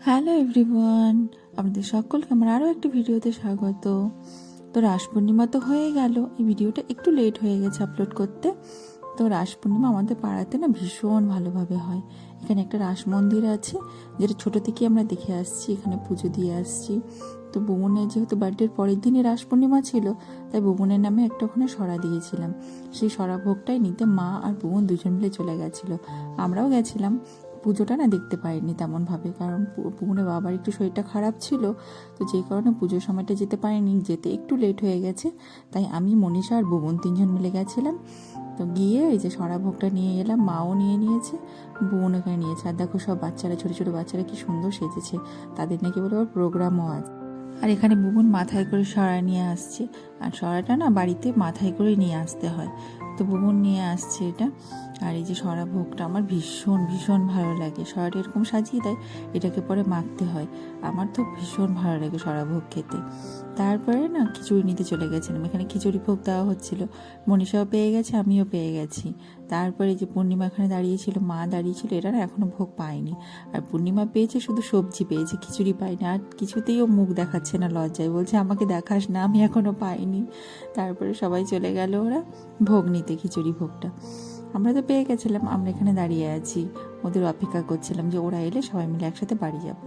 Hello everyone, আপনাদের সকলকে আমার আরও একটি ভিডিওতে স্বাগত। তো রাস পূর্ণিমা তো হয়ে গেল, এই ভিডিওটা একটু লেট হয়ে গেছে আপলোড করতে। তো রাস পূর্ণিমা আমাদের পাড়াতে না ভীষণ ভালোভাবে হয়। এখানে একটা রাস মন্দির আছে, যেটা ছোটো থেকে আমরা দেখে আসছি, এখানে পুজো দিয়ে আসছি। তো বুমনের যেহেতু বার্থডের পরের দিনই রাস পূর্ণিমা ছিল, তাই বুমনের নামে একটা ওখানে সরা দিয়েছিলাম। সেই সরা ভোগটাই নিতে মা আর বুমন দুজন মিলে চলে গেছিলো। আমরাও গেছিলাম। পুজোটা না দেখতে পাইনি তেমনভাবে, কারণ বুমনের বাবার একটু শরীরটা খারাপ ছিল, তো যেই কারণে পুজোর সময়টা যেতে পারিনি, যেতে একটু লেট হয়ে গেছে। তাই আমি, মনীষা আর বুমন তিনজন মিলে গেছিলাম। তো গিয়ে এই যে সরা ভোগটা নিয়ে এলাম, মাও নিয়ে নিয়েছে, বোন ওখানে নিয়েছে। আর দেখো সব বাচ্চারা, ছোটো ছোটো বাচ্চারা কি সুন্দর সেজেছে, তাদের নাকি বলে আবার প্রোগ্রামও আছে। আর এখানে বুবুন মাথায় করে সরা নিয়ে আসছে, আর সরাটা না বাড়িতে মাথায় করে নিয়ে আসতে হয়, তো বুবুন নিয়ে আসছে এটা। আর এই যে সরা ভোগটা আমার ভীষণ ভীষণ ভালো লাগে, সরাটা এরকম সাজিয়ে দেয়, এটাকে পরে মাখতে হয়। আমার তো ভীষণ ভালো লাগে সরা ভোগ খেতে। তারপরে না খিচুড়ি নিতে চলে গেছিলাম, এখানে খিচুড়ি ভোগ দেওয়া হচ্ছিল, মনীষাও পেয়ে গেছে, আমিও পেয়ে গেছি। তারপরে যে পূর্ণিমা এখানে দাঁড়িয়েছিল, মা দাঁড়িয়েছিল, এরা না এখনও ভোগ পায়নি। আর পূর্ণিমা পেয়েছে শুধু সবজি পেয়েছে, খিচুড়ি পায়নি। আর কিছুতেই ও মুখ দেখাচ্ছে না, লজ্জায় বলছে আমাকে দেখাস না, আমি এখনও পাইনি। তারপরে সবাই চলে গেল ওরা ভোগ নিতে, খিচুড়ি ভোগটা। আমরা তো পেয়ে গেছিলাম, আমরা এখানে দাঁড়িয়ে আছি, ওদের অপেক্ষা করছিলাম যে ওরা এলে সবাই মিলে একসাথে বাড়ি যাব।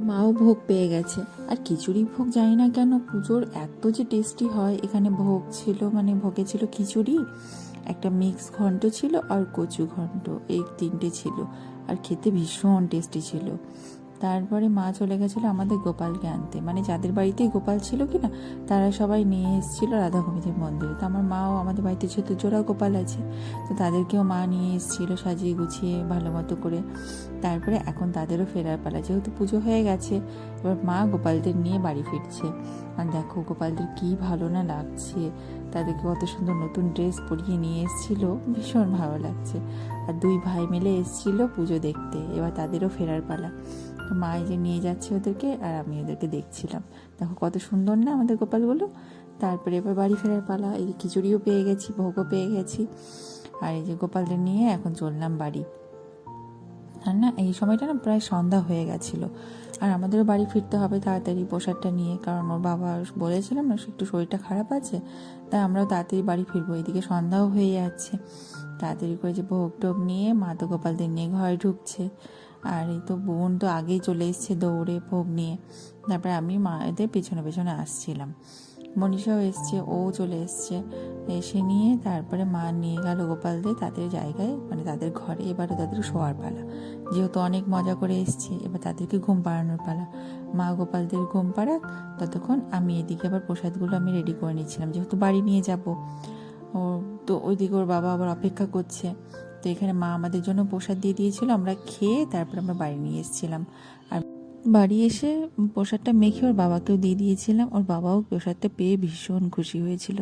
মাও ভোগ পেয়ে গেছে। আর খিচুড়ি ভোগ জানি না কেন পুজোর এত যে টেস্টি হয়। এখানে ভোগ ছিল, মানে ভোগে ছিল খিচুড়ি, একটা মিক্স ঘন্ট ছিল আর কচু ঘন্ট, এই তিনটে ছিল। আর খেতে ভীষণ টেস্টি ছিল। তারপরে মা চলে গেছিলো আমাদের গোপালকে আনতে, মানে যাদের বাড়িতেই গোপাল ছিল কি না, তারা সবাই নিয়ে এসেছিলো রাধা গোবিন্দের মন্দিরে। তো আমার মাও, আমাদের বাড়িতে যেহেতু জোড়া গোপাল আছে, তো তাদেরকেও মা নিয়ে এসেছিলো সাজিয়ে গুছিয়ে ভালো মতো করে। তারপরে এখন তাদেরও ফেরার পালা, যেহেতু পুজো হয়ে গেছে, এবার মা গোপালদের নিয়ে বাড়ি ফিরছে। আর দেখো গোপালদের কি ভালো না লাগছে, তাদেরকে কত সুন্দর নতুন ড্রেস পরিয়ে নিয়ে এসেছিলো, ভীষণ ভালো লাগছে। আর দুই ভাই মিলে এসেছিলো পুজো দেখতে, এবার তাদেরও ফেরার পালা। তো মা এই যে নিয়ে যাচ্ছে ওদেরকে, আর আমি ওদেরকে দেখছিলাম। দেখো কত সুন্দর না আমাদের গোপালগুলো। তারপরে এবার বাড়ি ফেরার পালা, এই খিচুড়িও পেয়ে গেছি, ভোগও পেয়ে গেছি। আর এই যে গোপালদের নিয়ে এখন চললাম বাড়ি। আর না এই সময়টা না প্রায় সন্ধ্যা হয়ে গেছিলো, আর আমাদেরও বাড়ি ফিরতে হবে তাড়াতাড়ি প্রসাদটা নিয়ে, কারণ ওর বাবা বলেছিলাম না একটু শরীরটা খারাপ আছে, তাই আমরাও তাড়াতাড়ি বাড়ি ফিরবো। এদিকে সন্ধ্যাও হয়ে যাচ্ছে। তাড়াতাড়ি করে যে ভোগ টোগ নিয়ে মা তো গোপালদের নিয়ে ঘরে ঢুকছে। আর এই তো বোন তো আগেই চলে এসছে দৌড়ে ভোগ নিয়ে। তারপরে আমি মায়েদের পেছনে পেছনে আসছিলাম, মনীষাও এসছে, ও চলে এসছে। এসে নিয়ে তারপরে মা নিয়ে গেল গোপালদের তাদের জায়গায়, মানে তাদের ঘরে। এবারে তাদের শোয়ার পালা, যেহেতু অনেক মজা করে এসছে, এবার তাদেরকে ঘুম পাড়ানোর পালা। মা গোপালদের ঘুম পাড়াক, ততক্ষণ আমি এদিকে আবার প্রসাদগুলো আমি রেডি করে নিচ্ছিলাম, যেহেতু বাড়ি নিয়ে যাব। ও তো ওইদিকে ওর বাবা আবার অপেক্ষা করছে। তো এখানে মা আমাদের জন্য প্রসাদ দিয়ে দিয়েছিল, আমরা খেয়ে তারপর আমরা বাড়ি নিয়ে এসেছিলাম। আর বাড়ি এসে প্রসাদটা মেখে ওর বাবাকেও দিয়ে দিয়েছিলাম, ওর বাবাও প্রসাদটা পেয়ে ভীষণ খুশি হয়েছিল।